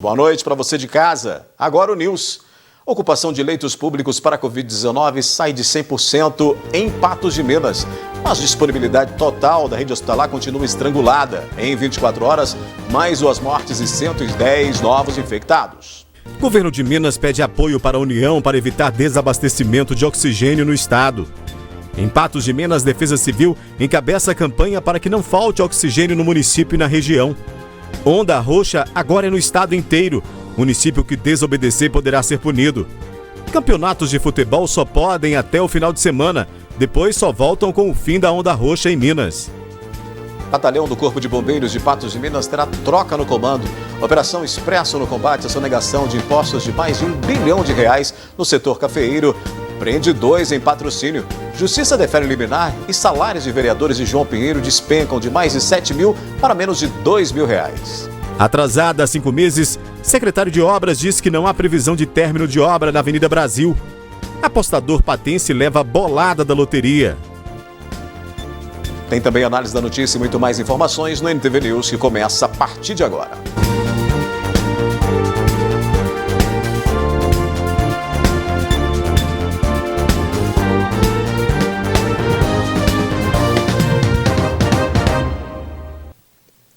Boa noite para você de casa. Agora o News. Ocupação de leitos públicos para a Covid-19 sai de 100% em Patos de Minas. Mas a disponibilidade total da rede hospitalar continua estrangulada. Em 24 horas, mais 2 mortes e 110 novos infectados. O governo de Minas pede apoio para a União para evitar desabastecimento de oxigênio no estado. Em Patos de Minas, Defesa Civil encabeça a campanha para que não falte oxigênio no município e na região. Onda Roxa agora é no estado inteiro. Município que desobedecer poderá ser punido. Campeonatos de futebol só podem até o final de semana. Depois só voltam com o fim da Onda Roxa em Minas. Batalhão do Corpo de Bombeiros de Patos de Minas terá troca no comando. Operação Expresso no combate à sonegação de impostos de mais de R$1 bilhão no setor cafeeiro. Prende 2 em patrocínio. Justiça defere liminar e salários de vereadores de João Pinheiro despencam de mais de 7 mil para menos de R$2 mil. Atrasada há 5 meses, secretário de Obras diz que não há previsão de término de obra na Avenida Brasil. Apostador patense leva a bolada da loteria. Tem também análise da notícia e muito mais informações no NTV News, que começa a partir de agora.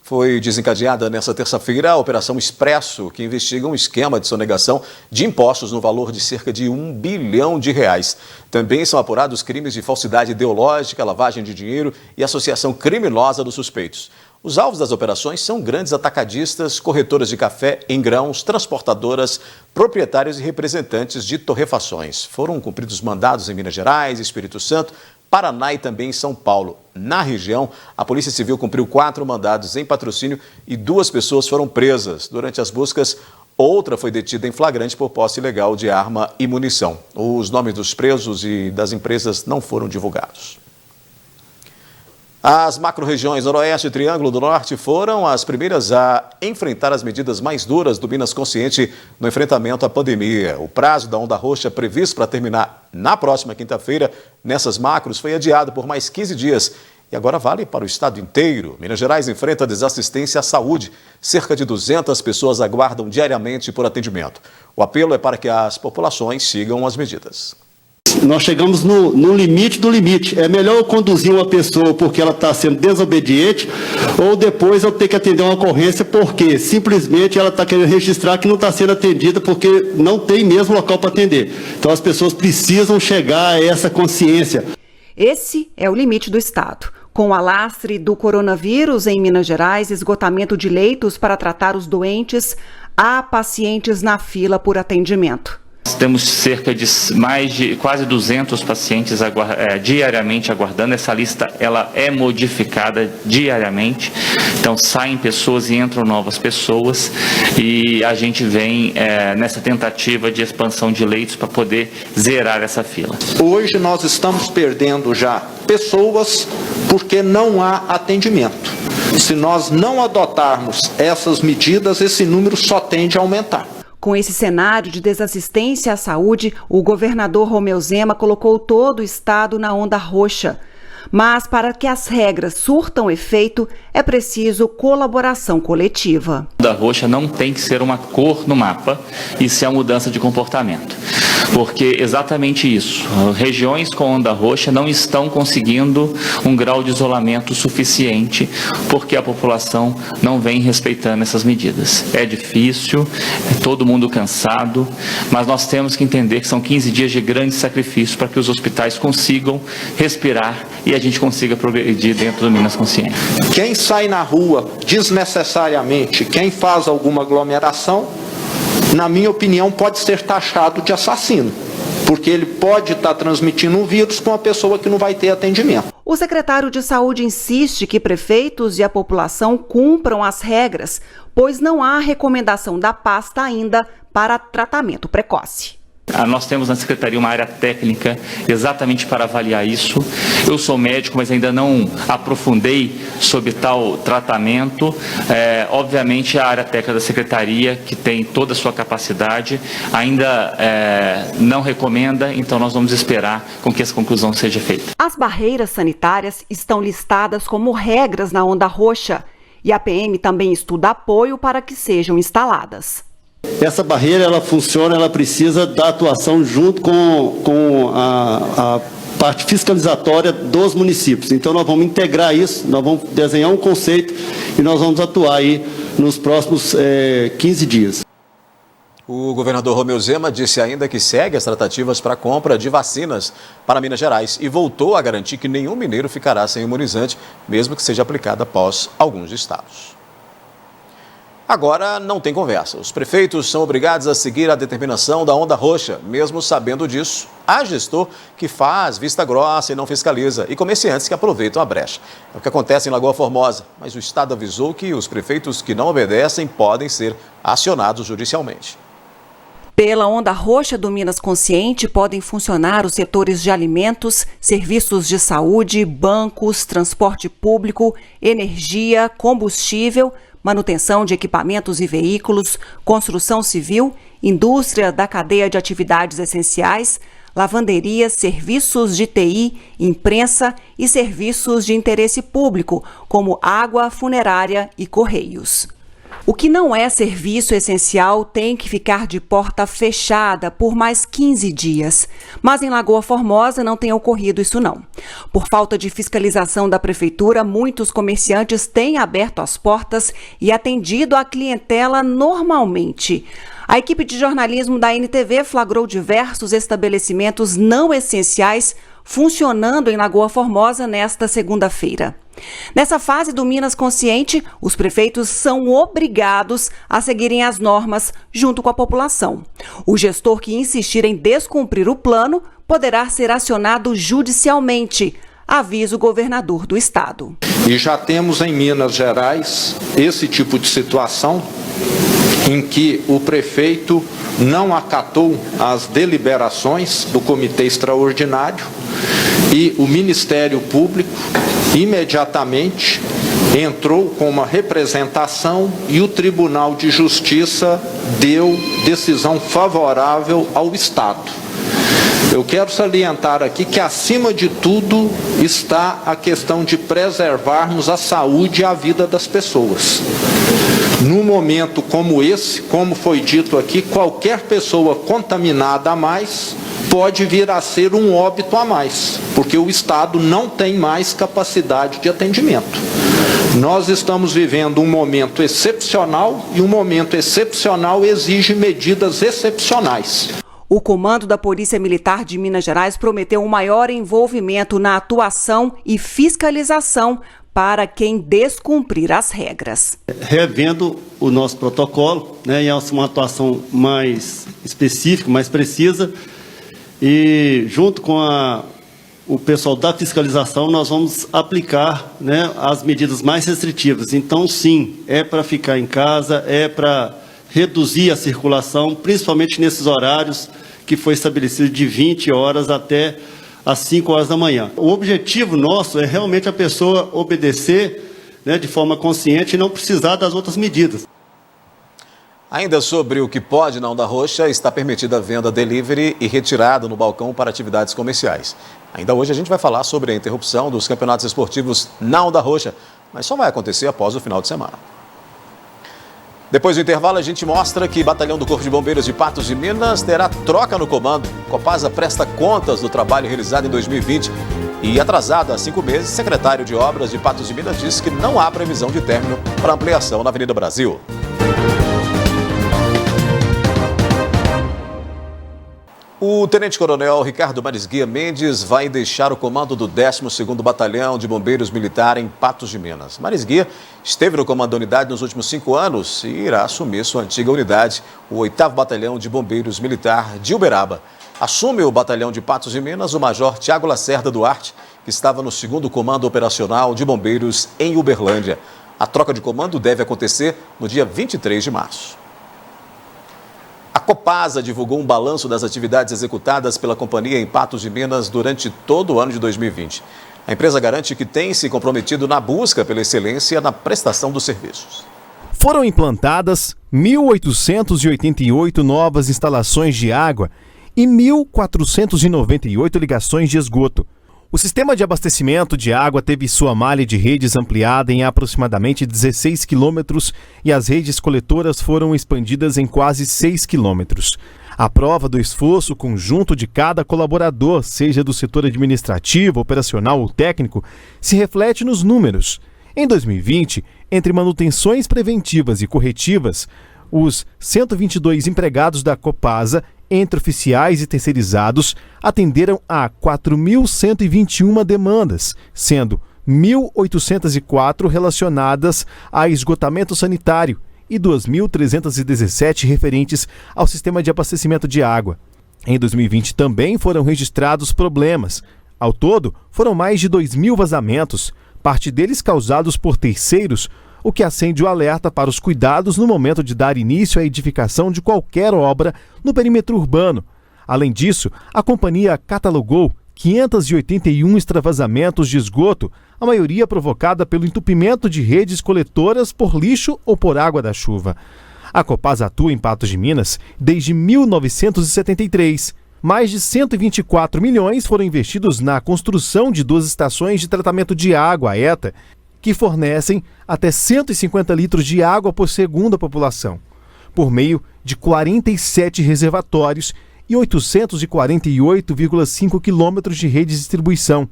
Foi desencadeada nesta terça-feira a Operação Expresso, que investiga um esquema de sonegação de impostos no valor de cerca de R$1 bilhão. Também são apurados crimes de falsidade ideológica, lavagem de dinheiro e associação criminosa dos suspeitos. Os alvos das operações são grandes atacadistas, corretoras de café em grãos, transportadoras, proprietários e representantes de torrefações. Foram cumpridos mandados em Minas Gerais, Espírito Santo, Paraná e também em São Paulo. Na região, a Polícia Civil cumpriu 4 mandados em patrocínio e 2 pessoas foram presas. Durante as buscas, outra foi detida em flagrante por posse ilegal de arma e munição. Os nomes dos presos e das empresas não foram divulgados. As macro-regiões Noroeste e Triângulo do Norte foram as primeiras a enfrentar as medidas mais duras do Minas Consciente no enfrentamento à pandemia. O prazo da Onda Roxa previsto para terminar na próxima quinta-feira nessas macros foi adiado por mais 15 dias e agora vale para o estado inteiro. Minas Gerais enfrenta desassistência à saúde. Cerca de 200 pessoas aguardam diariamente por atendimento. O apelo é para que as populações sigam as medidas. Nós chegamos no limite do limite. É melhor eu conduzir uma pessoa porque ela está sendo desobediente ou depois eu ter que atender uma ocorrência porque simplesmente ela está querendo registrar que não está sendo atendida porque não tem mesmo local para atender. Então as pessoas precisam chegar a essa consciência. Esse é o limite do Estado. Com o alastre do coronavírus em Minas Gerais, esgotamento de leitos para tratar os doentes, há pacientes na fila por atendimento. Temos cerca de mais de quase 200 pacientes diariamente aguardando. Essa lista ela é modificada diariamente. Então saem pessoas e entram novas pessoas e a gente vem nessa tentativa de expansão de leitos para poder zerar essa fila. Hoje nós estamos perdendo já pessoas porque não há atendimento. Se nós não adotarmos essas medidas, esse número só tende a aumentar. Com esse cenário de desassistência à saúde, o governador Romeu Zema colocou todo o estado na Onda Roxa. Mas para que as regras surtam efeito, é preciso colaboração coletiva. A Onda Roxa não tem que ser uma cor no mapa, isso é a mudança de comportamento. Porque exatamente isso, regiões com Onda Roxa não estão conseguindo um grau de isolamento suficiente porque a população não vem respeitando essas medidas. É difícil, é todo mundo cansado, mas nós temos que entender que são 15 dias de grande sacrifício para que os hospitais consigam respirar e a gente consiga progredir dentro do Minas Consciente. Quem sai na rua desnecessariamente, quem faz alguma aglomeração, na minha opinião, pode ser taxado de assassino, porque ele pode estar transmitindo um vírus para uma pessoa que não vai ter atendimento. O secretário de Saúde insiste que prefeitos e a população cumpram as regras, pois não há recomendação da pasta ainda para tratamento precoce. Nós temos na Secretaria uma área técnica exatamente para avaliar isso. Eu sou médico, mas ainda não aprofundei sobre tal tratamento. Obviamente, a área técnica da Secretaria, que tem toda a sua capacidade, ainda não recomenda, então nós vamos esperar com que essa conclusão seja feita. As barreiras sanitárias estão listadas como regras na Onda Roxa e a PM também estuda apoio para que sejam instaladas. Essa barreira, ela funciona, ela precisa da atuação junto com a parte fiscalizatória dos municípios. Então, nós vamos integrar isso, nós vamos desenhar um conceito e nós vamos atuar aí nos próximos 15 dias. O governador Romeu Zema disse ainda que segue as tratativas para a compra de vacinas para Minas Gerais e voltou a garantir que nenhum mineiro ficará sem imunizante, mesmo que seja aplicado após alguns estados. Agora não tem conversa. Os prefeitos são obrigados a seguir a determinação da onda roxa. Mesmo sabendo disso, há gestor que faz vista grossa e não fiscaliza, e comerciantes que aproveitam a brecha. É o que acontece em Lagoa Formosa, mas o Estado avisou que os prefeitos que não obedecem podem ser acionados judicialmente. Pela onda roxa do Minas Consciente, podem funcionar os setores de alimentos, serviços de saúde, bancos, transporte público, energia, combustível, manutenção de equipamentos e veículos, construção civil, indústria da cadeia de atividades essenciais, lavanderia, serviços de TI, imprensa e serviços de interesse público, como água, funerária e correios. O que não é serviço essencial tem que ficar de porta fechada por mais 15 dias. Mas em Lagoa Formosa não tem ocorrido isso não. Por falta de fiscalização da prefeitura, muitos comerciantes têm aberto as portas e atendido a clientela normalmente. A equipe de jornalismo da NTV flagrou diversos estabelecimentos não essenciais funcionando em Lagoa Formosa nesta segunda-feira. Nessa fase do Minas Consciente, os prefeitos são obrigados a seguirem as normas junto com a população. O gestor que insistir em descumprir o plano poderá ser acionado judicialmente, avisa o governador do estado. E já temos em Minas Gerais esse tipo de situação em que o prefeito não acatou as deliberações do Comitê Extraordinário e o Ministério Público imediatamente entrou com uma representação e o Tribunal de Justiça deu decisão favorável ao Estado. Eu quero salientar aqui que, acima de tudo, está a questão de preservarmos a saúde e a vida das pessoas. Num momento como esse, como foi dito aqui, qualquer pessoa contaminada a mais pode vir a ser um óbito a mais, porque o Estado não tem mais capacidade de atendimento. Nós estamos vivendo um momento excepcional e um momento excepcional exige medidas excepcionais. O comando da Polícia Militar de Minas Gerais prometeu um maior envolvimento na atuação e fiscalização para quem descumprir as regras. Revendo o nosso protocolo, e é uma atuação mais específica, mais precisa, e junto com o pessoal da fiscalização, nós vamos aplicar as medidas mais restritivas. Então, sim, é para ficar em casa, é para reduzir a circulação, principalmente nesses horários que foi estabelecido de 20 horas até às 5 horas da manhã. O objetivo nosso é realmente a pessoa obedecer de forma consciente e não precisar das outras medidas. Ainda sobre o que pode na onda roxa, está permitida a venda delivery e retirada no balcão para atividades comerciais. Ainda hoje a gente vai falar sobre a interrupção dos campeonatos esportivos na onda roxa, mas só vai acontecer após o final de semana. Depois do intervalo, a gente mostra que o Batalhão do Corpo de Bombeiros de Patos de Minas terá troca no comando. Copasa presta contas do trabalho realizado em 2020 e, atrasado há 5 meses, o secretário de Obras de Patos de Minas disse que não há previsão de término para ampliação na Avenida Brasil. O tenente-coronel Ricardo Marisguia Mendes vai deixar o comando do 12º Batalhão de Bombeiros Militar em Patos de Minas. Marisguia esteve no comando da unidade nos últimos 5 anos e irá assumir sua antiga unidade, o 8º Batalhão de Bombeiros Militar de Uberaba. Assume o Batalhão de Patos de Minas o Major Tiago Lacerda Duarte, que estava no 2º Comando Operacional de Bombeiros em Uberlândia. A troca de comando deve acontecer no dia 23 de março. A Copasa divulgou um balanço das atividades executadas pela companhia em Patos de Minas durante todo o ano de 2020. A empresa garante que tem se comprometido na busca pela excelência na prestação dos serviços. Foram implantadas 1.888 novas instalações de água e 1.498 ligações de esgoto. O sistema de abastecimento de água teve sua malha de redes ampliada em aproximadamente 16 quilômetros e as redes coletoras foram expandidas em quase 6 quilômetros. A prova do esforço conjunto de cada colaborador, seja do setor administrativo, operacional ou técnico, se reflete nos números. Em 2020, entre manutenções preventivas e corretivas, os 122 empregados da Copasa, entre oficiais e terceirizados, atenderam a 4.121 demandas, sendo 1.804 relacionadas a esgotamento sanitário e 2.317 referentes ao sistema de abastecimento de água. Em 2020 também foram registrados problemas. Ao todo, foram mais de 2.000 vazamentos, parte deles causados por terceiros, o que acende o alerta para os cuidados no momento de dar início à edificação de qualquer obra no perímetro urbano. Além disso, a companhia catalogou 581 extravasamentos de esgoto, a maioria provocada pelo entupimento de redes coletoras por lixo ou por água da chuva. A Copasa atua em Patos de Minas desde 1973. Mais de 124 milhões foram investidos na construção de 2 estações de tratamento de água, a ETA, que fornecem até 150 litros de água por segundo à população, por meio de 47 reservatórios e 848,5 quilômetros de rede de distribuição.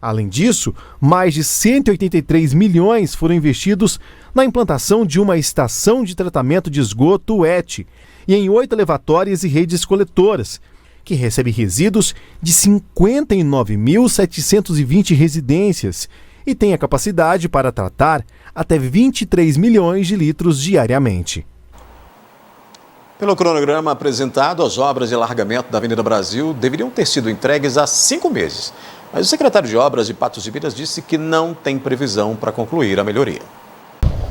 Além disso, mais de 183 milhões foram investidos na implantação de uma estação de tratamento de esgoto ET e em 8 elevatórias e redes coletoras, que recebe resíduos de 59.720 residências e tem a capacidade para tratar até 23 milhões de litros diariamente. Pelo cronograma apresentado, as obras de alargamento da Avenida Brasil deveriam ter sido entregues há 5 meses. Mas o secretário de Obras de Patos de Minas disse que não tem previsão para concluir a melhoria.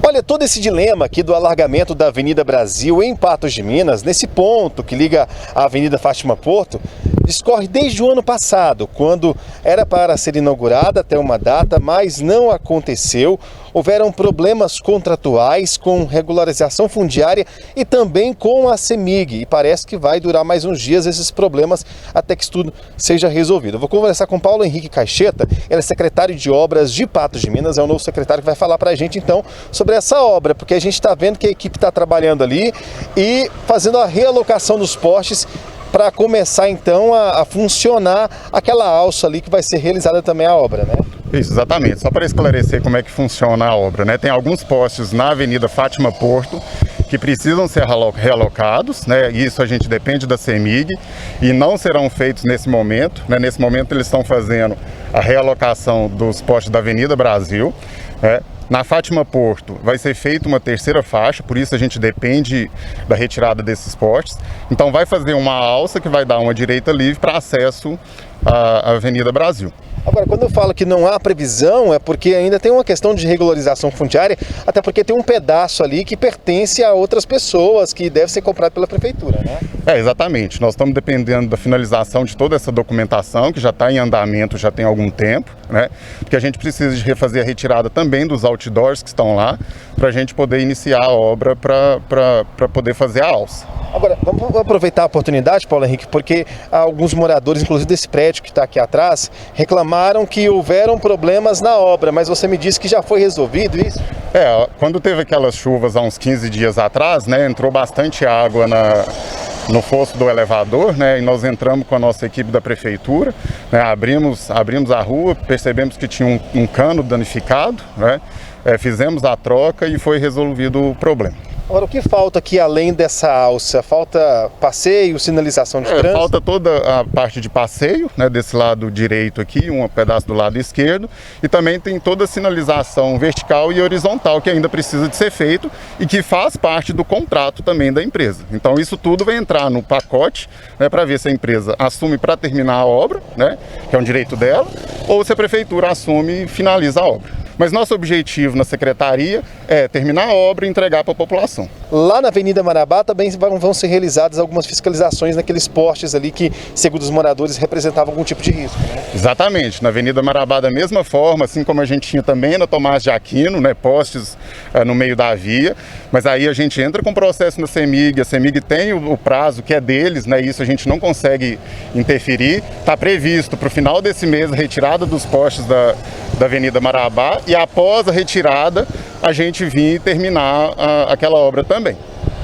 Olha, todo esse dilema aqui do alargamento da Avenida Brasil em Patos de Minas, nesse ponto que liga a Avenida Fátima Porto, discorre desde o ano passado, quando era para ser inaugurada até uma data, mas não aconteceu. Houveram problemas contratuais com regularização fundiária e também com a CEMIG. E parece que vai durar mais uns dias esses problemas até que isso tudo seja resolvido. Eu vou conversar com Paulo Henrique Caixeta, ele é secretário de Obras de Patos de Minas, é o novo secretário que vai falar para a gente então sobre essa obra, porque a gente está vendo que a equipe está trabalhando ali e fazendo a realocação dos postes para começar então a funcionar aquela alça ali que vai ser realizada também a obra, né? Isso, exatamente. Só para esclarecer como é que funciona a obra, né? Tem alguns postes na Avenida Fátima Porto que precisam ser realocados, né? Isso a gente depende da CEMIG e não serão feitos nesse momento, né? Nesse momento eles estão fazendo a realocação dos postes da Avenida Brasil, né? Na Fátima Porto vai ser feita uma terceira faixa, por isso a gente depende da retirada desses postes. Então vai fazer uma alça que vai dar uma direita livre para acesso à Avenida Brasil. Agora, quando eu falo que não há previsão, é porque ainda tem uma questão de regularização fundiária, até porque tem um pedaço ali que pertence a outras pessoas, que deve ser comprado pela prefeitura, né? Exatamente. Nós estamos dependendo da finalização de toda essa documentação, que já está em andamento já tem algum tempo, né? Porque a gente precisa de refazer a retirada também dos outdoors que estão lá, para a gente poder iniciar a obra para poder fazer a alça. Agora, vamos aproveitar a oportunidade, Paulo Henrique, porque alguns moradores, inclusive desse prédio que está aqui atrás, reclamaram que houveram problemas na obra, mas você me disse que já foi resolvido isso? Quando teve aquelas chuvas há uns 15 dias atrás, né, entrou bastante água no fosso do elevador, né, e nós entramos com a nossa equipe da prefeitura, né, abrimos a rua, percebemos que tinha um cano danificado, né, fizemos a troca e foi resolvido o problema. Agora, o que falta aqui além dessa alça? Falta passeio, sinalização de trânsito? Falta toda a parte de passeio, né, desse lado direito aqui, um pedaço do lado esquerdo, e também tem toda a sinalização vertical e horizontal que ainda precisa de ser feito e que faz parte do contrato também da empresa. Então isso tudo vai entrar no pacote, né, para ver se a empresa assume para terminar a obra, né, que é um direito dela, ou se a prefeitura assume e finaliza a obra. Mas nosso objetivo na secretaria é terminar a obra e entregar para a população. Lá na Avenida Marabá também vão ser realizadas algumas fiscalizações naqueles postes ali que, segundo os moradores, representavam algum tipo de risco, né? Exatamente. Na Avenida Marabá da mesma forma, assim como a gente tinha também na Tomás de Aquino, né, postes no meio da via, mas aí a gente entra com o processo na CEMIG, a CEMIG tem o prazo que é deles, né? Isso a gente não consegue interferir. Está previsto para o final desse mês a retirada dos postes da Avenida Marabá e após a retirada a gente vir terminar aquela obra também.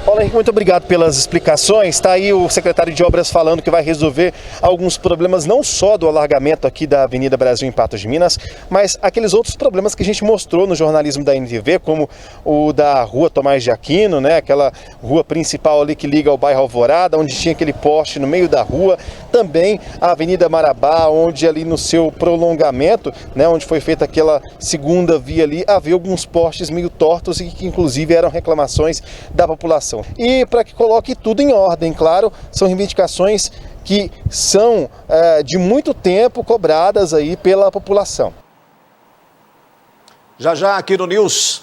Paulo Henrique, muito obrigado pelas explicações. Está aí o secretário de Obras falando que vai resolver alguns problemas, não só do alargamento aqui da Avenida Brasil em Patos de Minas, mas aqueles outros problemas que a gente mostrou no jornalismo da NTV, como o da Rua Tomás de Aquino, né? Aquela rua principal ali que liga ao bairro Alvorada, onde tinha aquele poste no meio da rua. Também a Avenida Marabá, onde ali no seu prolongamento, né, onde foi feita aquela segunda via ali, havia alguns postes meio tortos e que inclusive eram reclamações da população. E para que coloque tudo em ordem, claro, são reivindicações que são de muito tempo cobradas aí pela população. Já aqui no News,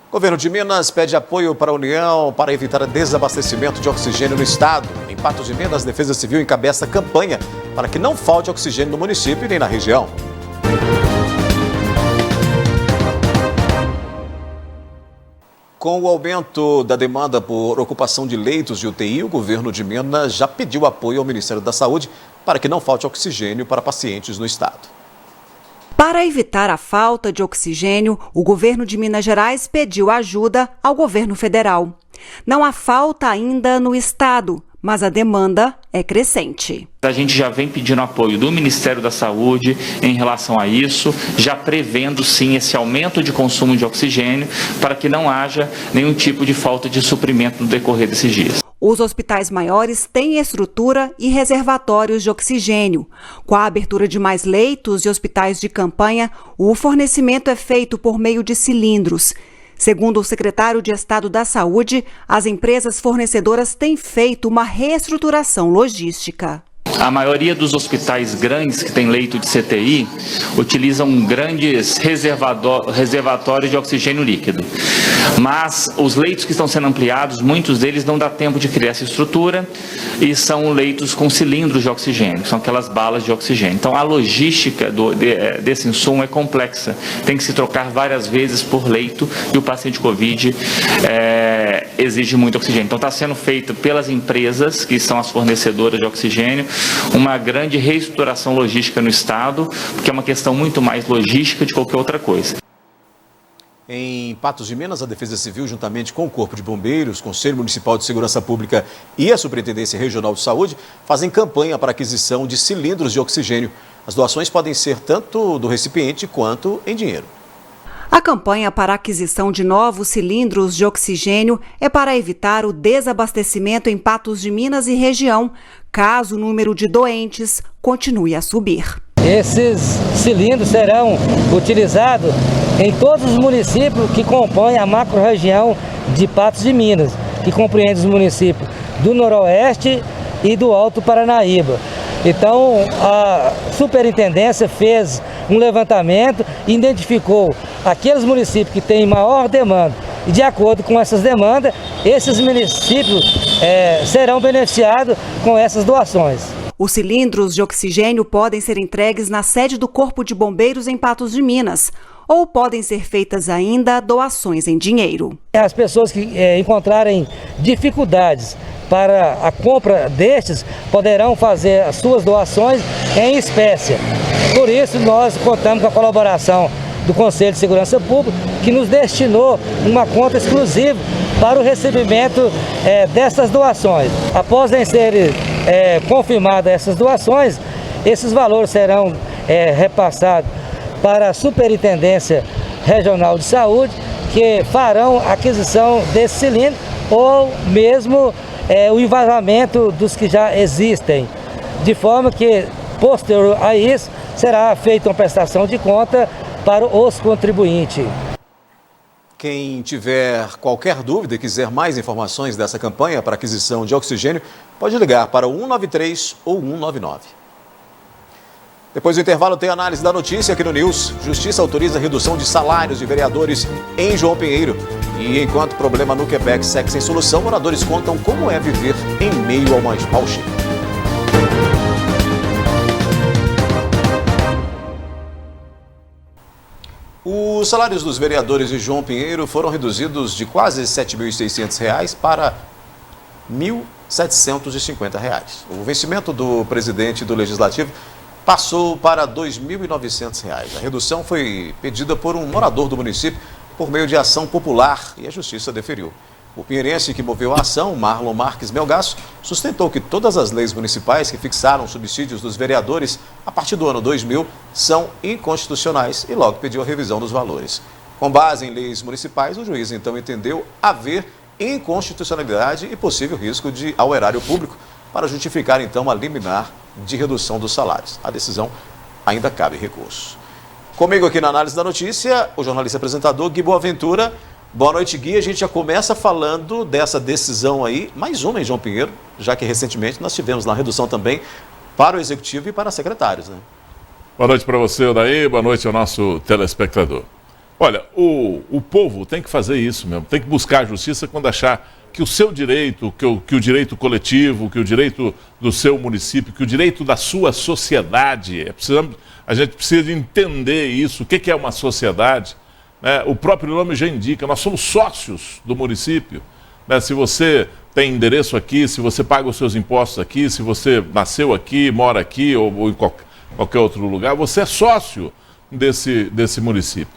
o governo de Minas pede apoio para a União para evitar desabastecimento de oxigênio no estado. Em Patos de Minas, a Defesa Civil encabeça campanha para que não falte oxigênio no município nem na região. Com o aumento da demanda por ocupação de leitos de UTI, o governo de Minas já pediu apoio ao Ministério da Saúde para que não falte oxigênio para pacientes no estado. Para evitar a falta de oxigênio, o governo de Minas Gerais pediu ajuda ao governo federal. Não há falta ainda no estado, mas a demanda é crescente. A gente já vem pedindo apoio do Ministério da Saúde em relação a isso, já prevendo sim esse aumento de consumo de oxigênio para que não haja nenhum tipo de falta de suprimento no decorrer desses dias. Os hospitais maiores têm estrutura e reservatórios de oxigênio. Com a abertura de mais leitos e hospitais de campanha, o fornecimento é feito por meio de cilindros. Segundo o secretário de Estado da Saúde, as empresas fornecedoras têm feito uma reestruturação logística. A maioria dos hospitais grandes que tem leito de CTI utilizam grandes reservatórios de oxigênio líquido. Mas os leitos que estão sendo ampliados, muitos deles não dá tempo de criar essa estrutura e são leitos com cilindros de oxigênio, são aquelas balas de oxigênio. Então a logística desse insumo é complexa, tem que se trocar várias vezes por leito e o paciente Covid exige muito oxigênio. Então está sendo feito pelas empresas, que são as fornecedoras de oxigênio, uma grande reestruturação logística no estado, porque é uma questão muito mais logística de qualquer outra coisa. Em Patos de Minas, a Defesa Civil, juntamente com o Corpo de Bombeiros, Conselho Municipal de Segurança Pública e a Superintendência Regional de Saúde, fazem campanha para aquisição de cilindros de oxigênio. As doações podem ser tanto do recipiente quanto em dinheiro. A campanha para a aquisição de novos cilindros de oxigênio é para evitar o desabastecimento em Patos de Minas e região, caso o número de doentes continue a subir. Esses cilindros serão utilizados em todos os municípios que compõem a macro-região de Patos de Minas, que compreende os municípios do Noroeste e do Alto Paranaíba. Então, a superintendência fez um levantamento e identificou aqueles municípios que têm maior demanda. E de acordo com essas demandas, esses municípios serão beneficiados com essas doações. Os cilindros de oxigênio podem ser entregues na sede do Corpo de Bombeiros em Patos de Minas, ou podem ser feitas ainda doações em dinheiro. As pessoas que encontrarem dificuldades para a compra destes poderão fazer as suas doações em espécie. Por isso, nós contamos com a colaboração do Conselho de Segurança Pública, que nos destinou uma conta exclusiva para o recebimento dessas doações. Após serem confirmadas essas doações, esses valores serão repassados para a Superintendência Regional de Saúde, que farão a aquisição desse cilindro ou mesmo o envasamento dos que já existem, de forma que, posterior a isso, será feita uma prestação de conta para os contribuintes. Quem tiver qualquer dúvida e quiser mais informações dessa campanha para aquisição de oxigênio, pode ligar para o 193 ou 199. Depois do intervalo tem análise da notícia aqui no News. Justiça autoriza a redução de salários de vereadores em João Pinheiro. E enquanto o problema no Quebec segue sem solução, moradores contam como é viver em meio ao mau cheiro. Os salários dos vereadores de João Pinheiro foram reduzidos de quase R$ 7.600 para R$ 1.750. O vencimento do presidente do Legislativo passou para R$ 2.900. A redução foi pedida por um morador do município por meio de ação popular e a Justiça deferiu. O pinheirense que moveu a ação, Marlon Marques Melgaço, sustentou que todas as leis municipais que fixaram os subsídios dos vereadores a partir do ano 2000 são inconstitucionais e logo pediu a revisão dos valores. Com base em leis municipais, o juiz então entendeu haver inconstitucionalidade e possível risco ao erário público para justificar então a liminar de redução dos salários. A decisão ainda cabe recurso. Comigo aqui na análise da notícia, o jornalista apresentador Gui Boaventura. Boa noite, Gui. A gente já começa falando dessa decisão aí, mais uma em João Pinheiro, já que recentemente nós tivemos lá a redução também para o Executivo e para secretários, né? Boa noite para você, Odair. Boa noite ao nosso telespectador. Olha, o povo tem que fazer isso mesmo, tem que buscar a justiça quando achar que o seu direito, que o direito coletivo, que o direito do seu município, que o direito da sua sociedade, a gente precisa entender isso, o que é uma sociedade. O próprio nome já indica, nós somos sócios do município. Se você tem endereço aqui, se você paga os seus impostos aqui, se você nasceu aqui, mora aqui ou em qualquer outro lugar, você é sócio desse município.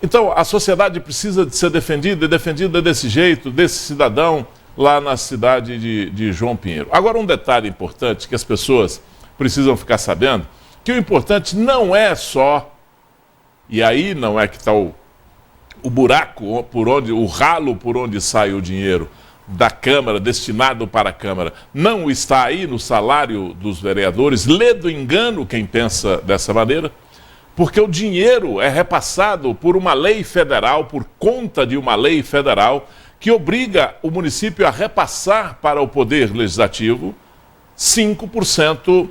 Então, a sociedade precisa de ser defendida, e defendida desse jeito, desse cidadão lá na cidade de João Pinheiro. Agora, um detalhe importante que as pessoas precisam ficar sabendo, que o importante não é só, e aí não é que está o buraco, o ralo por onde sai o dinheiro da Câmara, destinado para a Câmara, não está aí no salário dos vereadores. Lê do engano quem pensa dessa maneira, porque o dinheiro é repassado por uma lei federal, por conta de uma lei federal, que obriga o município a repassar para o Poder Legislativo 5%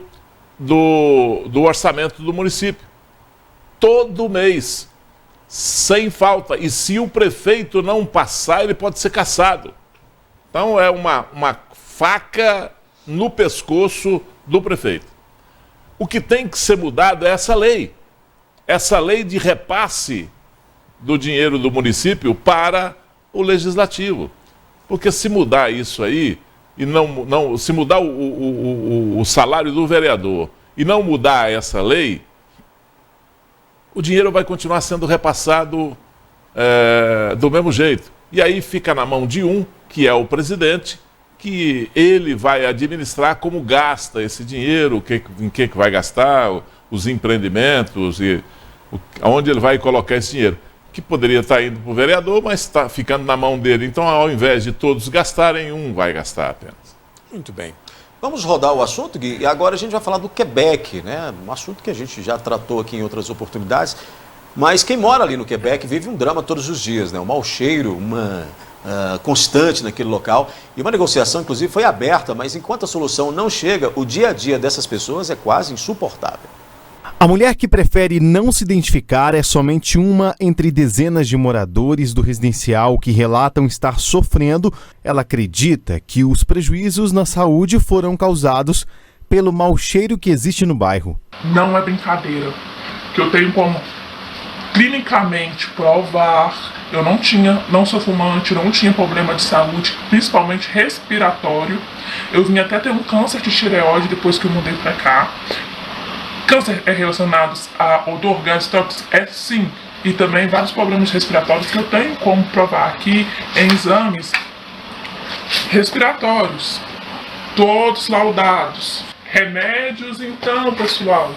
do orçamento do município. Todo mês, sem falta. E se o prefeito não passar, ele pode ser cassado. Então é uma faca no pescoço do prefeito. O que tem que ser mudado é essa lei. Essa lei de repasse do dinheiro do município para o legislativo. Porque se mudar isso aí, e se mudar o salário do vereador e não mudar essa lei, o dinheiro vai continuar sendo repassado do mesmo jeito. E aí fica na mão de um, que é o presidente, que ele vai administrar como gasta esse dinheiro, em que vai gastar, os empreendimentos e onde ele vai colocar esse dinheiro. Que poderia estar indo para o vereador, mas está ficando na mão dele. Então, ao invés de todos gastarem, um vai gastar apenas. Muito bem. Vamos rodar o assunto, Gui, e agora a gente vai falar do Quebec, né? Um assunto que a gente já tratou aqui em outras oportunidades, mas quem mora ali no Quebec vive um drama todos os dias, né? Um mau cheiro, uma constante naquele local, e uma negociação, inclusive, foi aberta, mas enquanto a solução não chega, o dia a dia dessas pessoas é quase insuportável. A mulher que prefere não se identificar é somente uma entre dezenas de moradores do residencial que relatam estar sofrendo. Ela acredita que os prejuízos na saúde foram causados pelo mau cheiro que existe no bairro. Não é brincadeira, que eu tenho como clinicamente provar. Eu não sou fumante, não tinha problema de saúde, principalmente respiratório. Eu vim até ter um câncer de tireoide depois que eu mudei para cá. Câncer é relacionado a odor gastóxico? É sim. E também vários problemas respiratórios que eu tenho como provar aqui em exames respiratórios. Todos laudados. Remédios, então, pessoal,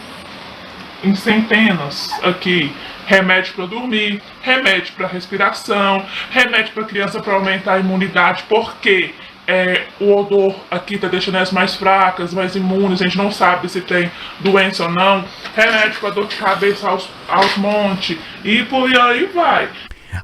em centenas aqui. Remédio para dormir, remédio para respiração, remédio para criança para aumentar a imunidade, porque o odor aqui está deixando elas mais fracas, mais imunes, a gente não sabe se tem doença ou não, remédio para dor de cabeça aos montes, e por aí vai.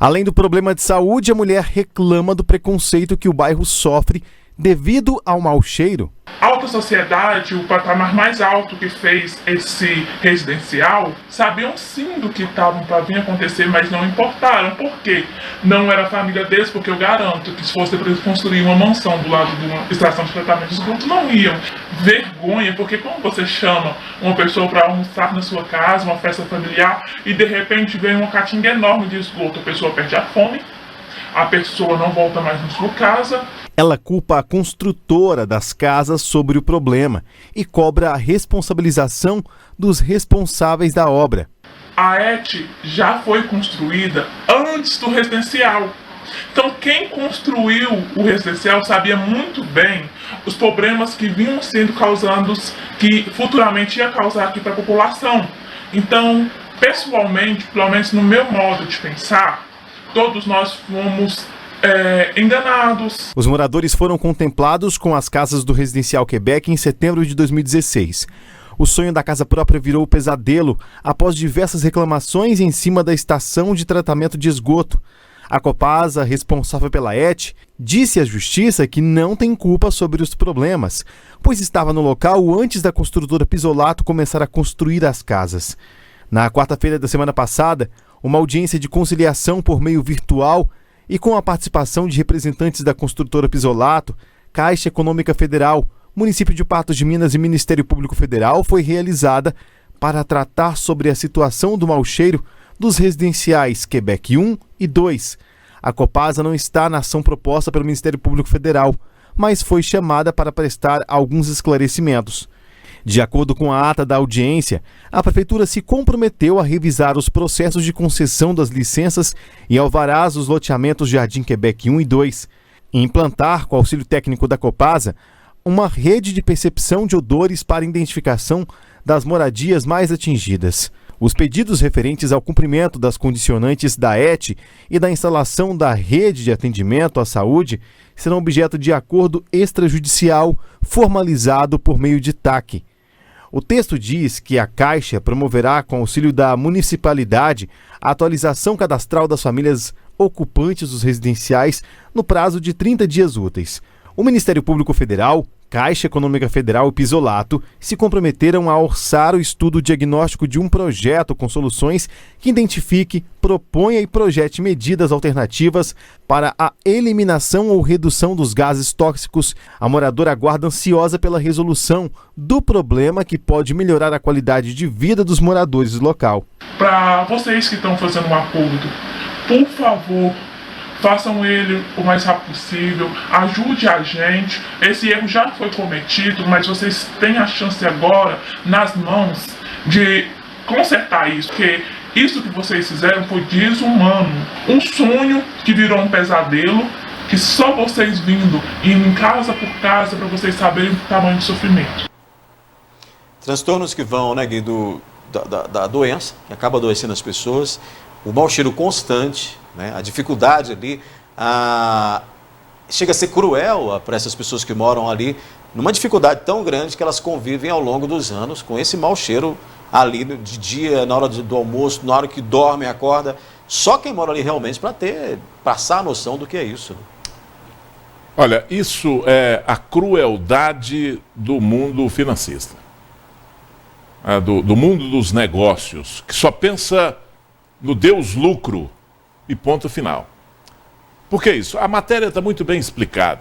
Além do problema de saúde, a mulher reclama do preconceito que o bairro sofre devido ao mau cheiro. A alta sociedade, o patamar mais alto que fez esse residencial, sabiam sim do que estavam para vir acontecer, mas não importaram. Por quê? Não era a família deles, porque eu garanto que se fosse para eles construir uma mansão do lado de uma estação de tratamento de esgoto, não iam. Vergonha, porque como você chama uma pessoa para almoçar na sua casa, uma festa familiar, e de repente vem uma catinga enorme de esgoto, a pessoa perde a fome, a pessoa não volta mais na sua casa. Ela culpa a construtora das casas sobre o problema e cobra a responsabilização dos responsáveis da obra. A ET já foi construída antes do residencial. Então quem construiu o residencial sabia muito bem os problemas que vinham sendo causados, que futuramente ia causar aqui para a população. Então, pessoalmente, pelo menos no meu modo de pensar, todos nós fomos enganados. Os moradores foram contemplados com as casas do Residencial Quebec em setembro de 2016. O sonho da casa própria virou pesadelo após diversas reclamações em cima da estação de tratamento de esgoto. A Copasa, responsável pela ET, disse à Justiça que não tem culpa sobre os problemas, pois estava no local antes da construtora Pisolato começar a construir as casas. Na quarta-feira da semana passada, uma audiência de conciliação por meio virtual e com a participação de representantes da construtora Pisolato, Caixa Econômica Federal, Município de Patos de Minas e Ministério Público Federal foi realizada para tratar sobre a situação do mau cheiro dos residenciais Quebec 1 e 2. A Copasa não está na ação proposta pelo Ministério Público Federal, mas foi chamada para prestar alguns esclarecimentos. De acordo com a ata da audiência, a Prefeitura se comprometeu a revisar os processos de concessão das licenças e alvarás dos loteamentos Jardim Quebec 1 e 2, e implantar, com auxílio técnico da Copasa, uma rede de percepção de odores para identificação das moradias mais atingidas. Os pedidos referentes ao cumprimento das condicionantes da ET e da instalação da rede de atendimento à saúde serão objeto de acordo extrajudicial formalizado por meio de TAC. O texto diz que a Caixa promoverá, com auxílio da municipalidade, a atualização cadastral das famílias ocupantes dos residenciais no prazo de 30 dias úteis. O Ministério Público Federal, Caixa Econômica Federal e Pisolato se comprometeram a orçar o estudo diagnóstico de um projeto com soluções que identifique, proponha e projete medidas alternativas para a eliminação ou redução dos gases tóxicos. A moradora aguarda ansiosa pela resolução do problema que pode melhorar a qualidade de vida dos moradores do local. Para vocês que estão fazendo um acordo, por favor, façam ele o mais rápido possível, ajude a gente. Esse erro já foi cometido, mas vocês têm a chance agora, nas mãos, de consertar isso, porque isso que vocês fizeram foi desumano. Um sonho que virou um pesadelo, que só vocês vindo, indo casa por casa, para vocês saberem o tamanho do sofrimento. Transtornos que vão, né, Gui, da doença, que acaba adoecendo as pessoas, o mau cheiro constante, né, a dificuldade ali, chega a ser cruel para essas pessoas que moram ali, numa dificuldade tão grande que elas convivem ao longo dos anos com esse mau cheiro ali de dia, na hora do almoço, na hora que dorme, acorda. Só quem mora ali realmente para passar a noção do que é isso. Olha, isso é a crueldade do mundo financista, do mundo dos negócios, que só pensa no Deus lucro e ponto final. Por que isso? A matéria está muito bem explicada.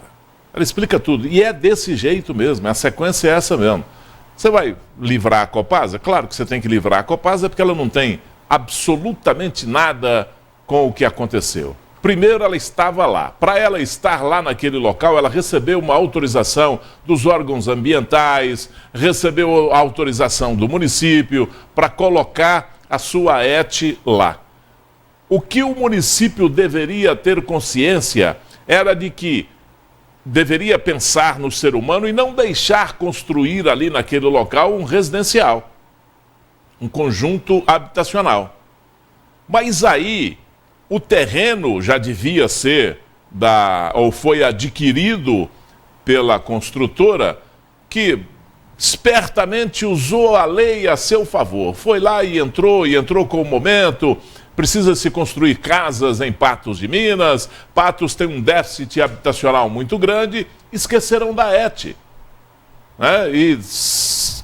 Ela explica tudo. E é desse jeito mesmo. A sequência é essa mesmo. Você vai livrar a Copasa? Claro que você tem que livrar a Copasa porque ela não tem absolutamente nada com o que aconteceu. Primeiro, ela estava lá. Para ela estar lá naquele local, ela recebeu uma autorização dos órgãos ambientais, recebeu a autorização do município para colocar a sua ET lá. O que o município deveria ter consciência era de que deveria pensar no ser humano e não deixar construir ali naquele local um residencial, um conjunto habitacional. Mas aí o terreno já devia ser ou foi adquirido pela construtora, que espertamente usou a lei a seu favor. Foi lá e entrou com o momento, Precisa se construir casas em Patos de Minas. Patos tem um déficit habitacional muito grande. Esqueceram da ET, né? E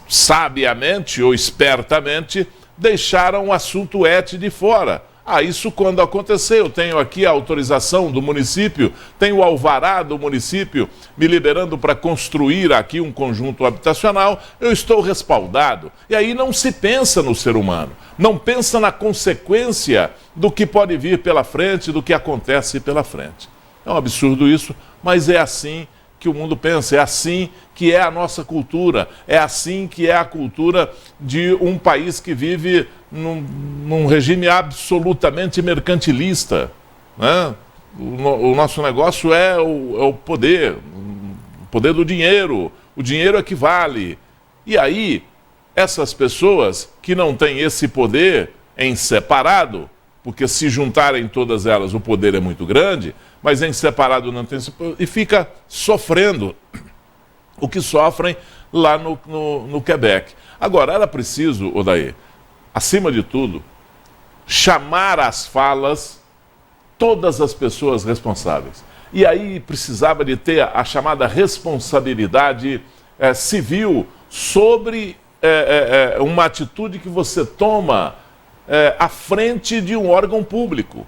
sabiamente ou espertamente deixaram o assunto ET de fora. Isso quando acontecer, eu tenho aqui a autorização do município, tenho o alvará do município me liberando para construir aqui um conjunto habitacional, eu estou respaldado. E aí não se pensa no ser humano, não pensa na consequência do que pode vir pela frente, do que acontece pela frente. É um absurdo isso, mas é assim que o mundo pensa, é assim que é a nossa cultura, é assim que é a cultura de um país que vive num regime absolutamente mercantilista, né? O nosso negócio é o poder do dinheiro, o dinheiro é que vale. E aí, essas pessoas que não têm esse poder em separado, porque se juntarem todas elas o poder é muito grande, mas em separado não tem, e fica sofrendo o que sofrem lá no Quebec. Agora, era preciso, Odair, acima de tudo, chamar às falas todas as pessoas responsáveis. E aí precisava de ter a chamada responsabilidade civil sobre uma atitude que você toma à frente de um órgão público.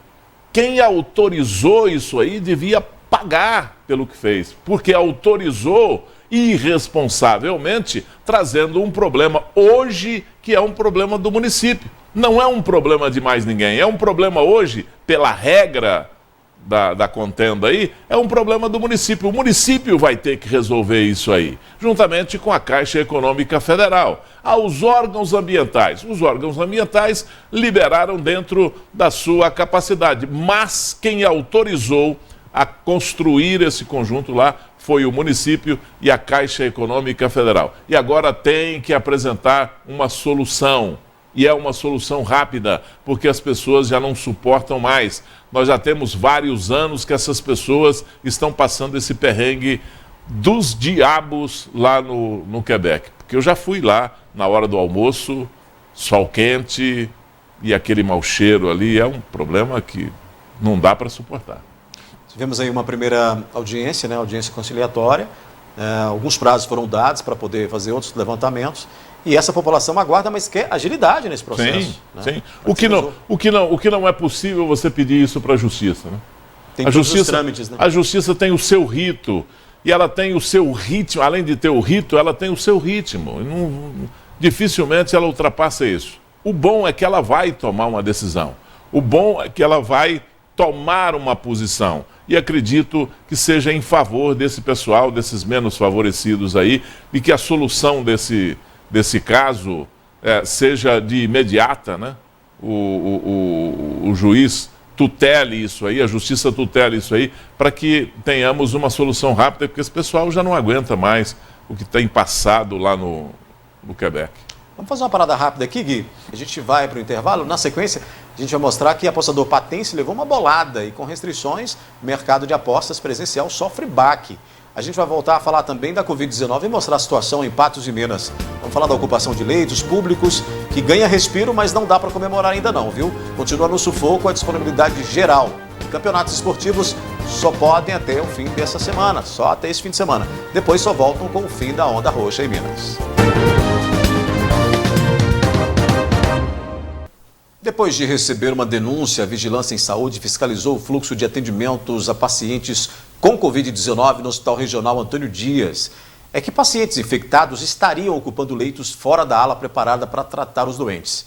Quem autorizou isso aí devia pagar pelo que fez, porque autorizou irresponsavelmente, trazendo um problema hoje que é um problema do município. Não é um problema de mais ninguém, é um problema hoje, pela regra da contenda aí, é um problema do município. O município vai ter que resolver isso aí, juntamente com a Caixa Econômica Federal. Os órgãos ambientais. Os órgãos ambientais liberaram dentro da sua capacidade, mas quem autorizou a construir esse conjunto lá foi o município e a Caixa Econômica Federal. E agora tem que apresentar uma solução. E é uma solução rápida, porque as pessoas já não suportam mais. Nós já temos vários anos que essas pessoas estão passando esse perrengue dos diabos lá no Quebec. Porque eu já fui lá na hora do almoço, sol quente e aquele mau cheiro ali. É um problema que não dá para suportar. Tivemos aí uma primeira audiência, né, audiência conciliatória. Alguns prazos foram dados para poder fazer outros levantamentos. E essa população aguarda, mas quer agilidade nesse processo. Sim, né? sim. O que não é possível você pedir isso para a justiça, né? Tem todos os trâmites, né? A justiça tem o seu rito, e ela tem o seu ritmo, além de ter o rito, ela tem o seu ritmo. Dificilmente ela ultrapassa isso. O bom é que ela vai tomar uma decisão. O bom é que ela vai tomar uma posição. E acredito que seja em favor desse pessoal, desses menos favorecidos aí, e que a solução desse caso seja de imediata, né? O juiz tutele isso aí, a justiça tutele isso aí, para que tenhamos uma solução rápida, porque esse pessoal já não aguenta mais o que tem passado lá no Quebec. Vamos fazer uma parada rápida aqui, Gui. A gente vai para o intervalo. Na sequência, a gente vai mostrar que apostador patense levou uma bolada e com restrições, o mercado de apostas presencial sofre baque. A gente vai voltar a falar também da Covid-19 e mostrar a situação em Patos de Minas. Vamos falar da ocupação de leitos públicos, que ganha respiro, mas não dá para comemorar ainda não, viu? Continua no sufoco a disponibilidade geral. Campeonatos esportivos só podem até o fim dessa semana, só até esse fim de semana. Depois só voltam com o fim da onda roxa em Minas. Depois de receber uma denúncia, a Vigilância em Saúde fiscalizou o fluxo de atendimentos a pacientes com Covid-19 no Hospital Regional Antônio Dias. É que pacientes infectados estariam ocupando leitos fora da ala preparada para tratar os doentes.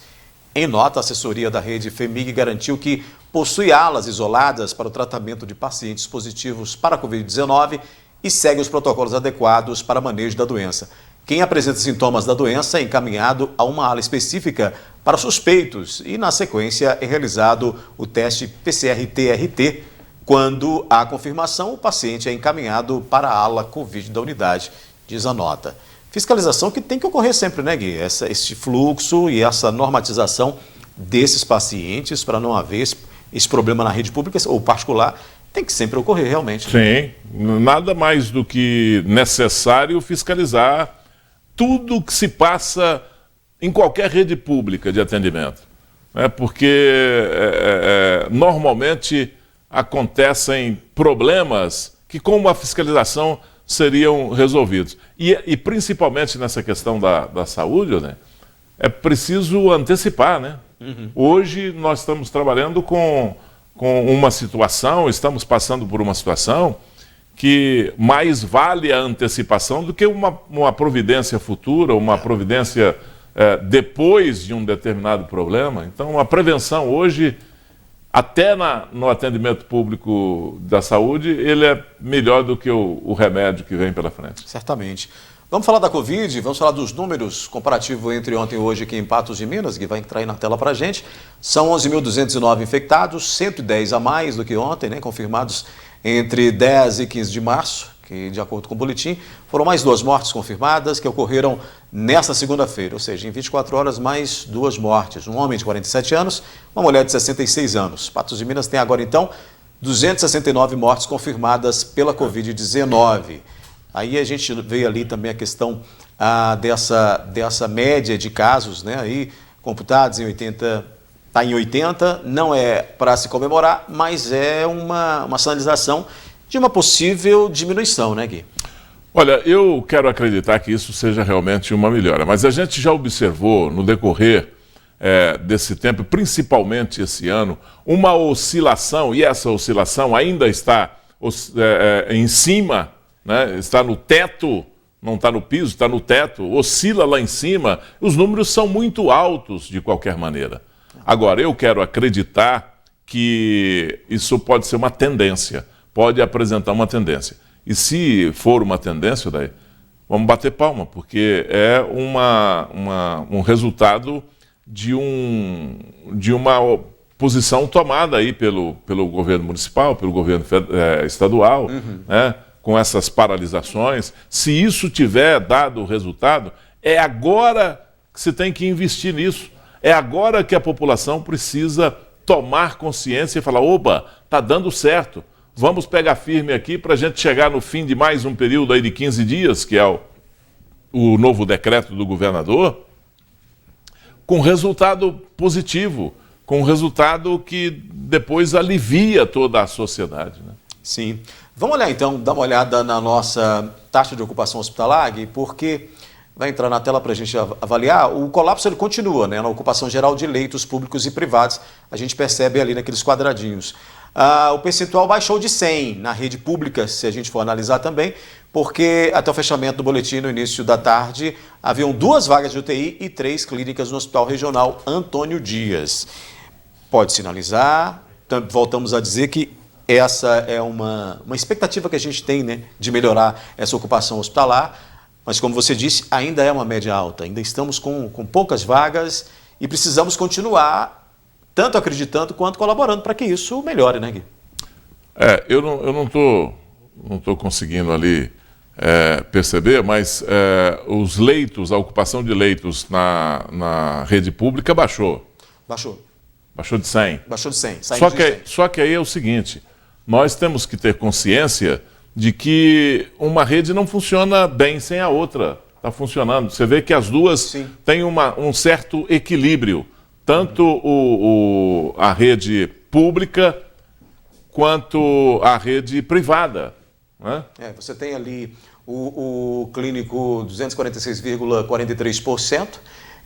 Em nota, a assessoria da rede FEMIG garantiu que possui alas isoladas para o tratamento de pacientes positivos para a Covid-19 e segue os protocolos adequados para manejo da doença. Quem apresenta sintomas da doença é encaminhado a uma ala específica para suspeitos e, na sequência, é realizado o teste PCR-TRT. Quando há confirmação, o paciente é encaminhado para a ala Covid da unidade, diz a nota. Fiscalização que tem que ocorrer sempre, né, Gui? Esse fluxo e essa normatização desses pacientes para não haver esse problema na rede pública ou particular. Tem que sempre ocorrer, realmente. Sim, nada mais do que necessário fiscalizar tudo que se passa em qualquer rede pública de atendimento. né, porque normalmente acontecem problemas que com uma fiscalização seriam resolvidos. E principalmente nessa questão da saúde, né, é preciso antecipar, né? Hoje nós estamos trabalhando com uma situação, estamos passando por uma situação que mais vale a antecipação do que uma providência futura, uma providência depois de um determinado problema. Então a prevenção hoje, até no atendimento público da saúde, ele é melhor do que o remédio que vem pela frente. Certamente. Vamos falar da Covid, vamos falar dos números comparativo entre ontem e hoje aqui em Patos de Minas, que vai entrar aí na tela para a gente. São 11.209 infectados, 110 a mais do que ontem, né, confirmados entre 10 e 15 de março, que de acordo com o boletim, foram mais 2 mortes confirmadas que ocorreram nesta segunda-feira, ou seja, em 24 horas mais 2 mortes. Um homem de 47 anos, uma mulher de 66 anos. Patos de Minas tem agora então 269 mortes confirmadas pela Covid-19. Aí a gente veio ali também a questão dessa média de casos, né, aí computados em 80, está em 80, não é para se comemorar, mas é uma sinalização de uma possível diminuição, né, Gui? Olha, eu quero acreditar que isso seja realmente uma melhora, mas a gente já observou no decorrer desse tempo, principalmente esse ano, uma oscilação, e essa oscilação ainda está em cima, né, está no teto, não está no piso, está no teto, oscila lá em cima, os números são muito altos de qualquer maneira. Agora, eu quero acreditar que isso pode ser uma tendência, pode apresentar uma tendência. E se for uma tendência, daí, vamos bater palma, porque é um resultado de uma posição tomada aí pelo governo municipal, pelo governo estadual, né, com essas paralisações. Se isso tiver dado resultado, é agora que se tem que investir nisso. É agora que a população precisa tomar consciência e falar, opa, está dando certo. Vamos pegar firme aqui para a gente chegar no fim de mais um período aí de 15 dias, que é o novo decreto do governador, com resultado positivo, com resultado que depois alivia toda a sociedade, né? Sim. Vamos olhar então, dar uma olhada na nossa taxa de ocupação hospitalar, Gui, porque vai entrar na tela para a gente avaliar, o colapso ele continua, né, na ocupação geral de leitos públicos e privados, a gente percebe ali naqueles quadradinhos. O percentual baixou de 100 na rede pública, se a gente for analisar também, porque até o fechamento do boletim no início da tarde, haviam 2 vagas de UTI e 3 clínicas no Hospital Regional Antônio Dias. Pode sinalizar, voltamos a dizer que essa é uma expectativa que a gente tem, né, de melhorar essa ocupação hospitalar, mas como você disse, ainda é uma média alta, ainda estamos com poucas vagas e precisamos continuar tanto acreditando quanto colaborando para que isso melhore, né, Gui? Eu não tô conseguindo ali perceber, mas os leitos, a ocupação de leitos na rede pública baixou. Baixou de 100. Baixou de 100. Só que aí é o seguinte, nós temos que ter consciência de que uma rede não funciona bem sem a outra. Está funcionando. Você vê que as duas têm um certo equilíbrio. Tanto a rede pública quanto a rede privada, né? Você tem ali o clínico 246,43%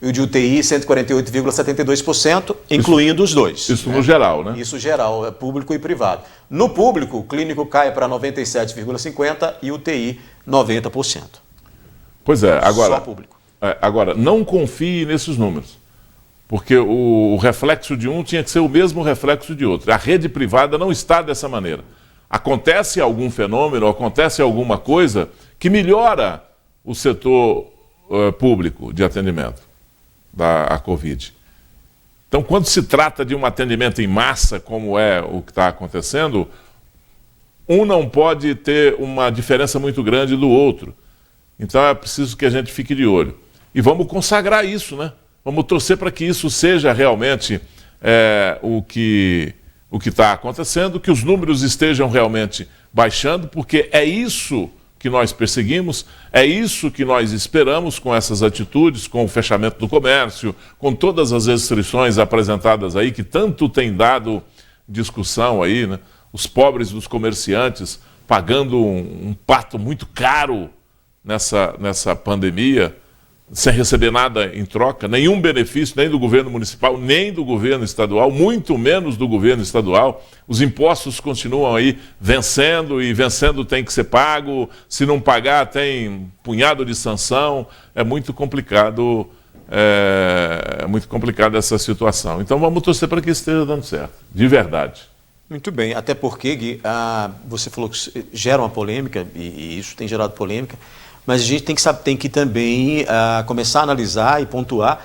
e o de UTI 148,72%, incluindo os dois. Isso, né? No geral, né? Isso geral, é público e privado. No público, o clínico cai para 97,50% e UTI 90%. Pois é, agora, só público. Agora, não confie nesses números, porque o reflexo de um tinha que ser o mesmo reflexo de outro. A rede privada não está dessa maneira. Acontece algum fenômeno, acontece alguma coisa que melhora o setor público de atendimento da Covid. Então, quando se trata de um atendimento em massa, como é o que está acontecendo, um não pode ter uma diferença muito grande do outro. Então, é preciso que a gente fique de olho. E vamos consagrar isso, né? Vamos torcer para que isso seja realmente o que está acontecendo, que os números estejam realmente baixando, porque é isso que que nós perseguimos, é isso que nós esperamos com essas atitudes, com o fechamento do comércio, com todas as restrições apresentadas aí, que tanto tem dado discussão aí, né? Os pobres dos comerciantes pagando um pato muito caro nessa pandemia, sem receber nada em troca, nenhum benefício, nem do governo municipal, nem do governo estadual, muito menos do governo estadual. Os impostos continuam aí vencendo, e vencendo tem que ser pago, se não pagar tem um punhado de sanção. É muito complicado, essa situação. Então vamos torcer para que esteja dando certo, de verdade. Muito bem, até porque, Gui, você falou que gera uma polêmica, e isso tem gerado polêmica, mas a gente tem que também começar a analisar e pontuar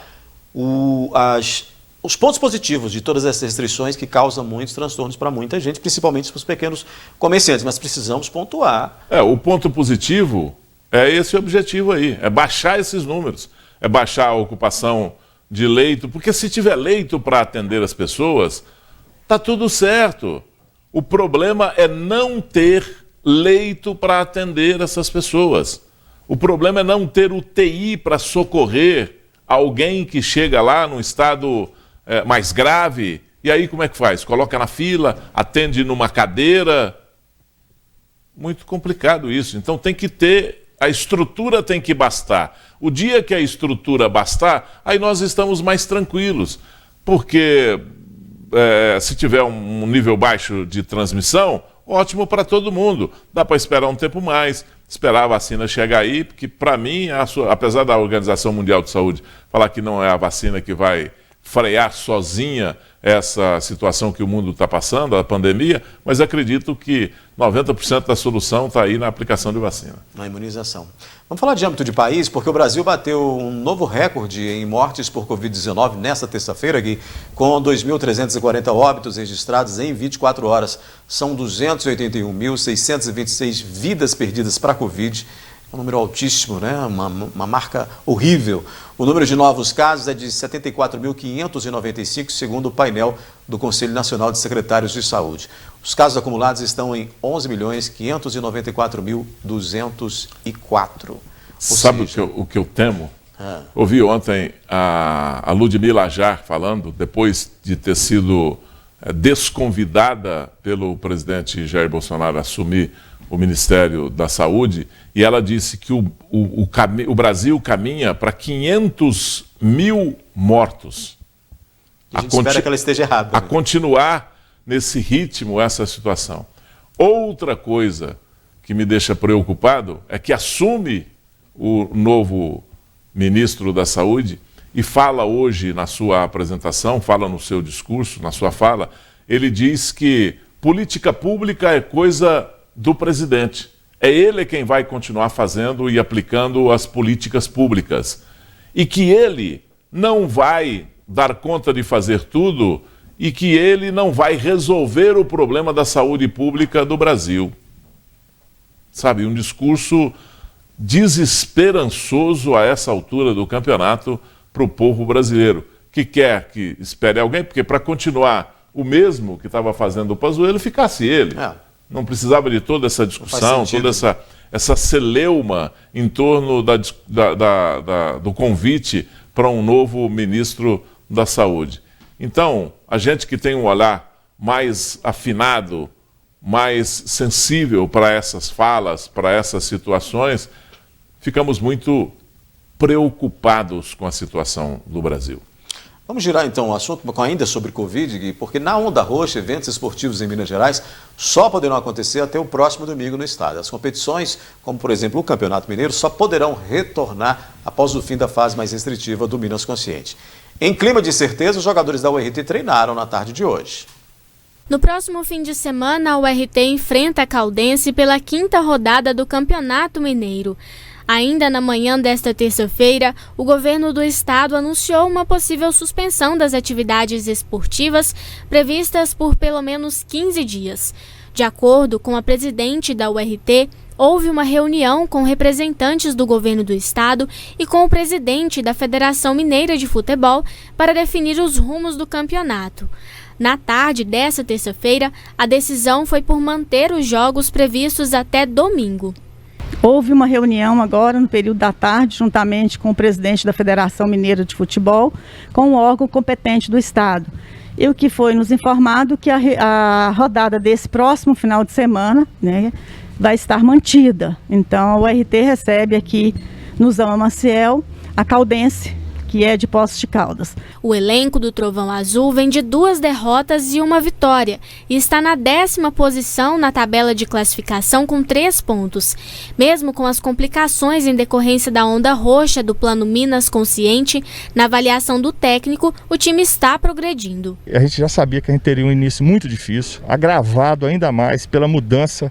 os pontos positivos de todas essas restrições que causam muitos transtornos para muita gente, principalmente para os pequenos comerciantes, mas precisamos pontuar. O ponto positivo é esse objetivo aí, é baixar esses números, é baixar a ocupação de leito, porque se tiver leito para atender as pessoas, está tudo certo. O problema é não ter leito para atender essas pessoas. O problema é não ter UTI para socorrer alguém que chega lá num estado mais grave. E aí como é que faz? Coloca na fila, atende numa cadeira. Muito complicado isso. Então tem que ter, a estrutura tem que bastar. O dia que a estrutura bastar, aí nós estamos mais tranquilos. Porque se tiver um nível baixo de transmissão, ótimo para todo mundo. Dá para esperar um tempo mais, esperar a vacina chegar aí, porque para mim, apesar da Organização Mundial de Saúde falar que não é a vacina que vai frear sozinha essa situação que o mundo está passando, a pandemia, mas acredito que 90% da solução está aí na aplicação de vacina. Na imunização. Vamos falar de âmbito de país, porque o Brasil bateu um novo recorde em mortes por Covid-19 nesta terça-feira, Gui, com 2.340 óbitos registrados em 24 horas. São 281.626 vidas perdidas para a Covid. Um número altíssimo, né? Uma marca horrível. O número de novos casos é de 74.595, segundo o painel do Conselho Nacional de Secretários de Saúde. Os casos acumulados estão em 11.594.204. Sabe o que eu temo? Ouvi ontem a Ludmila Ajar falando, depois de ter sido desconvidada pelo presidente Jair Bolsonaro a assumir o Ministério da Saúde, e ela disse que o Brasil caminha para 500 mil mortos. A gente espera que ela esteja errada. A continuar nesse ritmo, essa situação. Outra coisa que me deixa preocupado é que assume o novo ministro da Saúde e fala hoje na sua apresentação, fala no seu discurso, na sua fala, ele diz que política pública é coisa do presidente. É ele quem vai continuar fazendo e aplicando as políticas públicas. E que ele não vai dar conta de fazer tudo e que ele não vai resolver o problema da saúde pública do Brasil. Sabe, um discurso desesperançoso a essa altura do campeonato para o povo brasileiro, que quer que espere alguém, porque para continuar o mesmo que estava fazendo o Pazuello, ficasse ele. Não precisava de toda essa discussão, toda essa celeuma em torno do convite para um novo ministro da Saúde. Então, a gente que tem um olhar mais afinado, mais sensível para essas falas, para essas situações, ficamos muito preocupados com a situação do Brasil. Vamos girar então o assunto ainda sobre Covid, Gui, porque na Onda Roxa, eventos esportivos em Minas Gerais só poderão acontecer até o próximo domingo no estado. As competições, como por exemplo o Campeonato Mineiro, só poderão retornar após o fim da fase mais restritiva do Minas Consciente. Em clima de certeza, os jogadores da URT treinaram na tarde de hoje. No próximo fim de semana, a URT enfrenta a Caldense pela 5ª rodada do Campeonato Mineiro. Ainda na manhã desta terça-feira, o governo do estado anunciou uma possível suspensão das atividades esportivas previstas por pelo menos 15 dias. De acordo com a presidente da URT, houve uma reunião com representantes do governo do estado e com o presidente da Federação Mineira de Futebol para definir os rumos do campeonato. Na tarde desta terça-feira, a decisão foi por manter os jogos previstos até domingo. Houve uma reunião agora no período da tarde, juntamente com o presidente da Federação Mineira de Futebol, com o órgão competente do Estado. E o que foi nos informado que a rodada desse próximo final de semana, né, vai estar mantida. Então, o RT recebe aqui no Zama Maciel a Caldense, que é de Poços de Caldas. O elenco do Trovão Azul vem de 2 derrotas e 1 vitória e está na 10ª posição na tabela de classificação com 3 pontos. Mesmo com as complicações em decorrência da onda roxa do Plano Minas Consciente, na avaliação do técnico, o time está progredindo. A gente já sabia que a gente teria um início muito difícil, agravado ainda mais pela mudança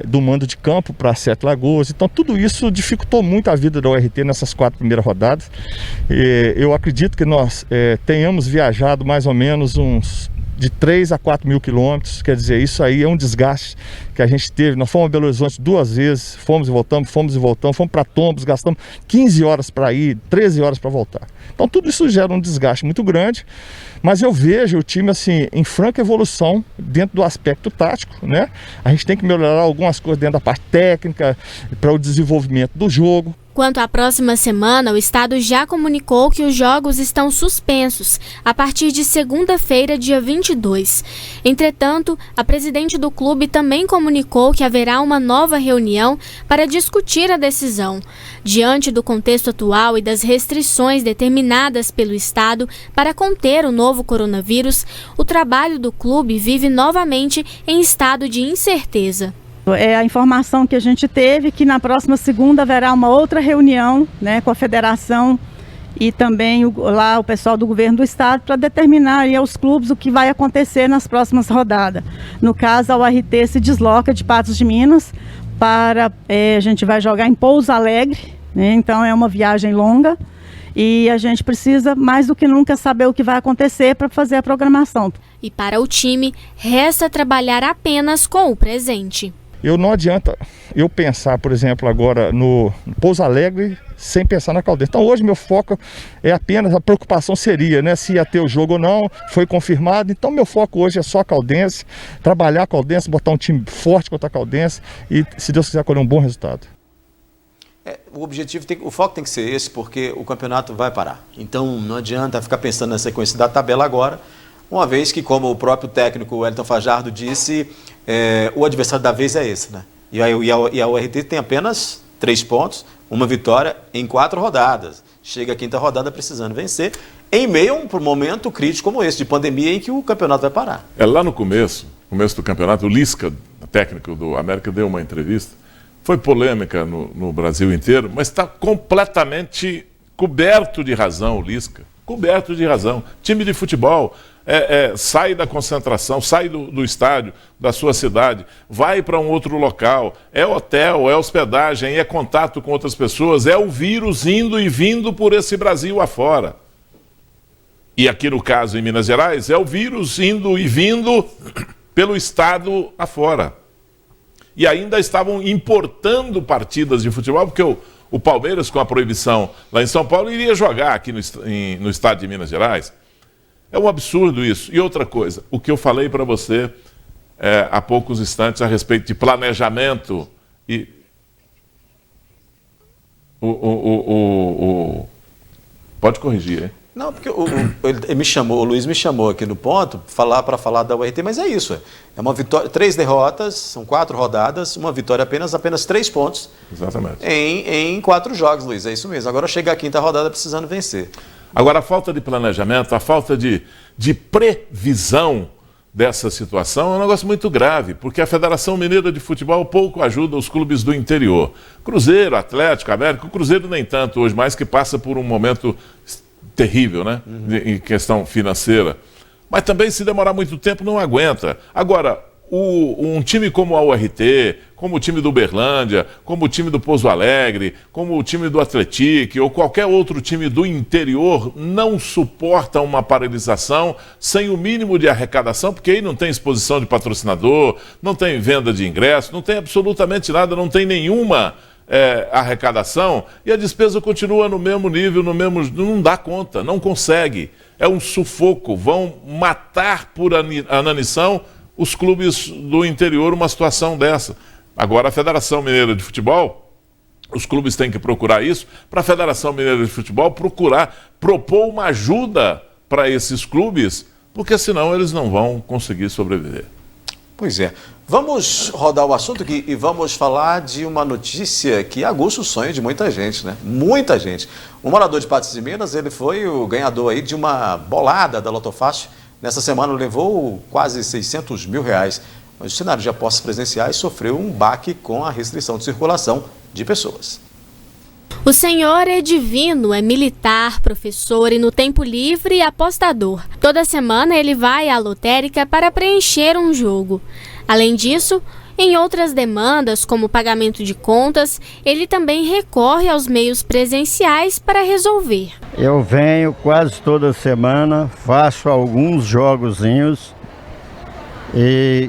do mando de campo para Sete Lagoas. Então tudo isso dificultou muito a vida da URT nessas 4 primeiras rodadas. Eu acredito que nós tenhamos viajado mais ou menos de 3 a 4 mil quilômetros, quer dizer, isso aí é um desgaste que a gente teve. Nós fomos a Belo Horizonte 2 vezes, fomos e voltamos, fomos para Tombos, gastamos 15 horas para ir, 13 horas para voltar. Então tudo isso gera um desgaste muito grande, mas eu vejo o time assim em franca evolução dentro do aspecto tático, né? A gente tem que melhorar algumas coisas dentro da parte técnica para o desenvolvimento do jogo. Quanto à próxima semana, o Estado já comunicou que os jogos estão suspensos a partir de segunda-feira, dia 22. Entretanto, a presidente do clube também comunicou que haverá uma nova reunião para discutir a decisão. Diante do contexto atual e das restrições determinadas pelo Estado para conter o novo coronavírus, o trabalho do clube vive novamente em estado de incerteza. É a informação que a gente teve que na próxima segunda haverá uma outra reunião, né, com a federação e também lá o pessoal do governo do estado para determinar aí aos clubes o que vai acontecer nas próximas rodadas. No caso, a URT se desloca de Patos de Minas para, a gente vai jogar em Pouso Alegre, né, então é uma viagem longa e a gente precisa mais do que nunca saber o que vai acontecer para fazer a programação. E para o time, resta trabalhar apenas com o presente. Não adianta eu pensar, por exemplo, agora no Pouso Alegre sem pensar na Caldense. Então hoje meu foco é apenas, a preocupação seria, né, se ia ter o jogo ou não, foi confirmado. Então meu foco hoje é só a Caldense, trabalhar a Caldense, botar um time forte contra a Caldense e, se Deus quiser, colher um bom resultado. O objetivo, o foco tem que ser esse, porque o campeonato vai parar. Então não adianta ficar pensando na sequência da tabela agora, uma vez que, como o próprio técnico Wellington Fajardo disse, o adversário da vez é esse, né? E a URT tem apenas 3 pontos, 1 vitória em 4 rodadas. Chega a 5ª rodada precisando vencer, em meio a um momento crítico como esse, de pandemia, em que o campeonato vai parar. Lá no começo do campeonato, o Lisca, técnico do América, deu uma entrevista. Foi polêmica no Brasil inteiro, mas está completamente coberto de razão o Lisca. Coberto de razão. Time de futebol sai da concentração, sai do estádio, da sua cidade, vai para um outro local, é hotel, é hospedagem, é contato com outras pessoas, é o vírus indo e vindo por esse Brasil afora. E aqui no caso, em Minas Gerais, é o vírus indo e vindo pelo estado afora. E ainda estavam importando partidas de futebol, porque o Palmeiras, com a proibição lá em São Paulo, iria jogar aqui no estado de Minas Gerais. É um absurdo isso. E outra coisa, o que eu falei para você há poucos instantes a respeito de planejamento e pode corrigir, hein? Não, porque o Luiz me chamou aqui no ponto para falar da URT, mas é isso. É uma vitória, 3 derrotas, são 4 rodadas, uma vitória apenas 3 pontos. Exatamente. Em 4 jogos, Luiz, é isso mesmo. Agora chega a 5ª rodada precisando vencer. Agora, a falta de planejamento, a falta de previsão dessa situação é um negócio muito grave, porque a Federação Mineira de Futebol pouco ajuda os clubes do interior. Cruzeiro, Atlético, América, o Cruzeiro nem tanto hoje, mais que passa por um momento terrível, né? Em questão financeira. Mas também, se demorar muito tempo, não aguenta. Agora, um time como a URT, como o time do Uberlândia, como o time do Pouso Alegre, como o time do Atlético ou qualquer outro time do interior não suporta uma paralisação sem o mínimo de arrecadação, porque aí não tem exposição de patrocinador, não tem venda de ingresso, não tem absolutamente nada, não tem nenhuma arrecadação e a despesa continua no mesmo nível, não dá conta, não consegue. É um sufoco, vão matar por inanição os clubes do interior uma situação dessa. Agora a Federação Mineira de Futebol, os clubes têm que procurar isso, para a Federação Mineira de Futebol propor uma ajuda para esses clubes, porque senão eles não vão conseguir sobreviver. Pois é. Vamos rodar o assunto aqui e vamos falar de uma notícia que aguça o sonho de muita gente, né? Muita gente. Um morador de Patos de Minas, ele foi o ganhador aí de uma bolada da Loto Fácil. Nessa semana levou quase R$600 mil. Mas o cenário de apostas presenciais sofreu um baque com a restrição de circulação de pessoas. O senhor Edivino é militar, professor e no tempo livre apostador. Toda semana ele vai à lotérica para preencher um jogo. Além disso, em outras demandas, como pagamento de contas, ele também recorre aos meios presenciais para resolver. Eu venho quase toda semana, faço alguns jogozinhos e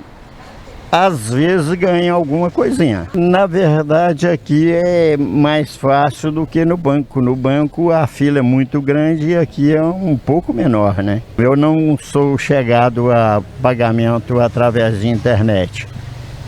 às vezes ganho alguma coisinha. Na verdade, aqui é mais fácil do que no banco. No banco a fila é muito grande e aqui é um pouco menor, né? Eu não sou chegado a pagamento através de internet.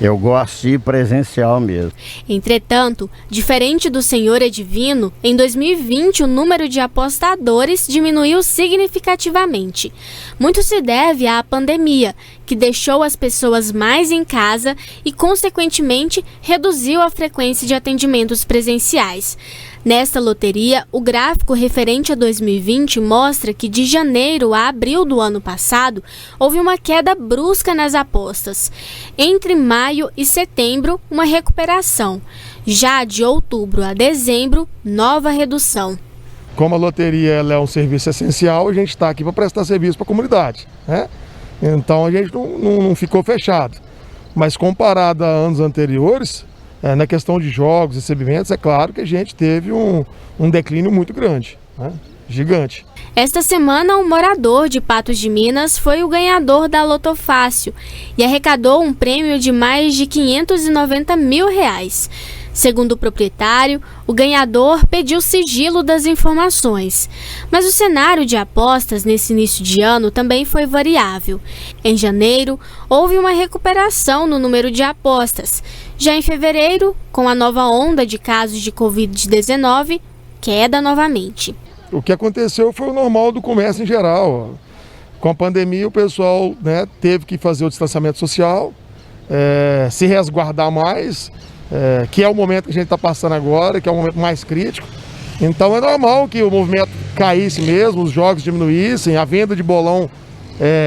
Eu gosto de ir presencial mesmo. Entretanto, diferente do senhor Edivino, em 2020 o número de apostadores diminuiu significativamente. Muito se deve à pandemia, que deixou as pessoas mais em casa e, consequentemente, reduziu a frequência de atendimentos presenciais. Nesta loteria, o gráfico referente a 2020 mostra que de janeiro a abril do ano passado, houve uma queda brusca nas apostas. Entre maio e setembro, uma recuperação. Já de outubro a dezembro, nova redução. Como a loteria ela é um serviço essencial, a gente está aqui para prestar serviço para a comunidade, né? Então a gente não ficou fechado. Mas comparado a anos anteriores, na questão de jogos, recebimentos, é claro que a gente teve um declínio muito grande, né? Gigante. Esta semana, um morador de Patos de Minas foi o ganhador da Loto Fácil e arrecadou um prêmio de mais de R$590 mil. Segundo o proprietário, o ganhador pediu sigilo das informações. Mas o cenário de apostas nesse início de ano também foi variável. Em janeiro, houve uma recuperação no número de apostas. Já em fevereiro, com a nova onda de casos de Covid-19, queda novamente. O que aconteceu foi o normal do comércio em geral. Com a pandemia, o pessoal, né, teve que fazer o distanciamento social, se resguardar mais, que é o momento que a gente está passando agora, que é o momento mais crítico. Então é normal que o movimento caísse mesmo, os jogos diminuíssem, a venda de bolão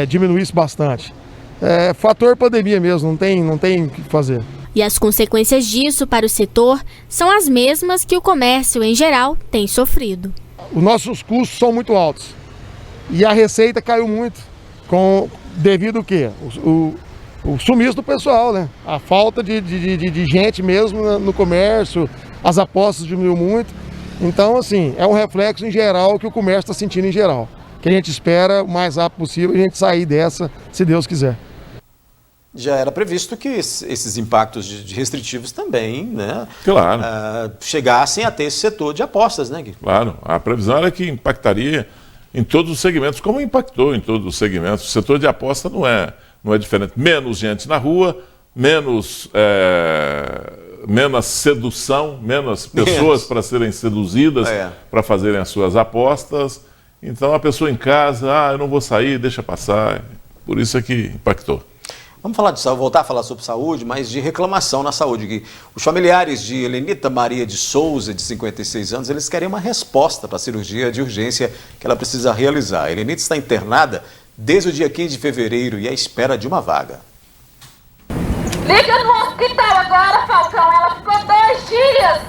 diminuísse bastante. Fator pandemia mesmo, não tem o que fazer. E as consequências disso para o setor são as mesmas que o comércio em geral tem sofrido. Os nossos custos são muito altos e a receita caiu muito, devido ao quê? O sumiço do pessoal, né? A falta de gente mesmo no comércio, as apostas diminuiu muito. Então, assim, é um reflexo em geral que o comércio está sentindo em geral. Que a gente espera o mais rápido possível a gente sair dessa, se Deus quiser. Já era previsto que esses impactos de restritivos também, né, claro, chegassem a ter esse setor de apostas, né, Gui? Claro, a previsão era que impactaria em todos os segmentos, como impactou em todos os segmentos. O setor de aposta não é diferente. Menos gente na rua, menos sedução, menos pessoas para serem seduzidas, para fazerem as suas apostas. Então a pessoa em casa, eu não vou sair, deixa passar. Por isso é que impactou. Vamos falar de saúde, voltar a falar sobre saúde, mas de reclamação na saúde, Gui. Os familiares de Helenita Maria de Souza, de 56 anos, eles querem uma resposta para a cirurgia de urgência que ela precisa realizar. A Helenita está internada desde o dia 15 de fevereiro e à espera de uma vaga. Liga no hospital agora, Falcão. Ela ficou 2 dias.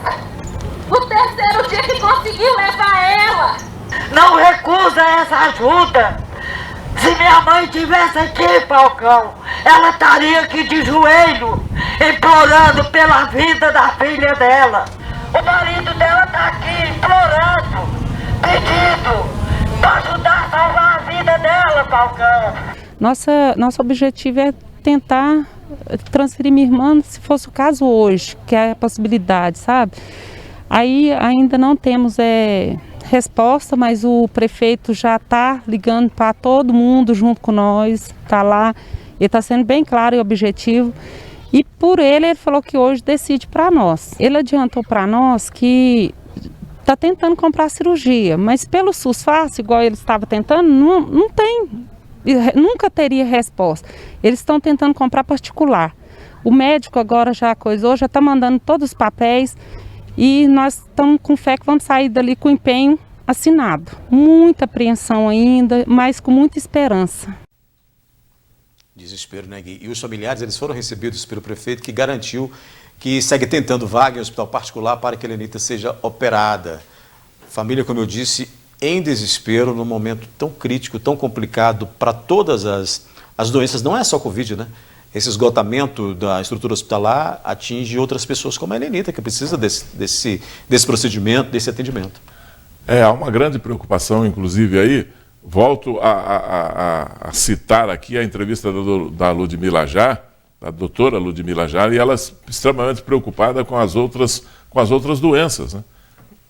O terceiro dia que conseguiu levar ela. Não recusa essa ajuda. Se minha mãe estivesse aqui, Falcão, ela estaria aqui de joelho, implorando pela vida da filha dela. O marido dela está aqui implorando, pedindo para ajudar a salvar a vida dela, Falcão. Nosso objetivo é tentar transferir minha irmã, se fosse o caso hoje, que é a possibilidade, sabe? Aí ainda não temos resposta, mas o prefeito já está ligando para todo mundo junto com nós, está lá, ele está sendo bem claro e objetivo. E por ele falou que hoje decide para nós. Ele adiantou para nós que está tentando comprar cirurgia, mas pelo SUS fácil, igual ele estava tentando, não tem, nunca teria resposta. Eles estão tentando comprar particular. O médico agora já coisou, já está mandando todos os papéis e nós estamos com fé que vamos sair dali com empenho assinado. Muita apreensão ainda, mas com muita esperança. Desespero, né, Gui? E os familiares, eles foram recebidos pelo prefeito, que garantiu que segue tentando vaga em hospital particular para que a Helenita seja operada. Família, como eu disse, em desespero, num momento tão crítico, tão complicado para todas as doenças. Não é só Covid, né? Esse esgotamento da estrutura hospitalar atinge outras pessoas, como a Helenita, que precisa desse procedimento, desse atendimento. Há uma grande preocupação, inclusive, aí. Volto a citar aqui a entrevista da Ludmila Já, da doutora Ludmila Já, e ela é extremamente preocupada com as outras doenças, né?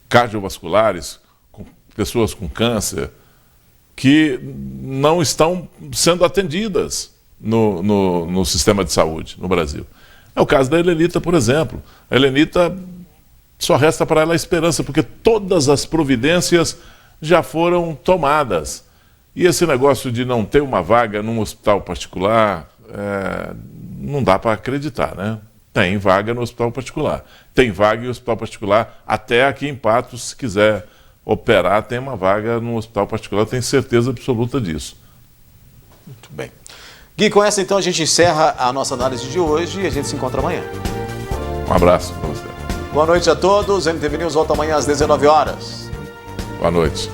Cardiovasculares, com pessoas com câncer, que não estão sendo atendidas no sistema de saúde no Brasil. É o caso da Helenita, por exemplo. A Helenita, só resta para ela a esperança, porque todas as providências já foram tomadas. E esse negócio de não ter uma vaga num hospital particular, não dá para acreditar, né? Tem vaga no hospital particular. Tem vaga em hospital particular, até aqui em Patos, se quiser operar, tem uma vaga no hospital particular, tenho certeza absoluta disso. Muito bem. Gui, com essa então a gente encerra a nossa análise de hoje e a gente se encontra amanhã. Um abraço para você. Boa noite a todos. MTV News volta amanhã às 19 horas. Boa noite.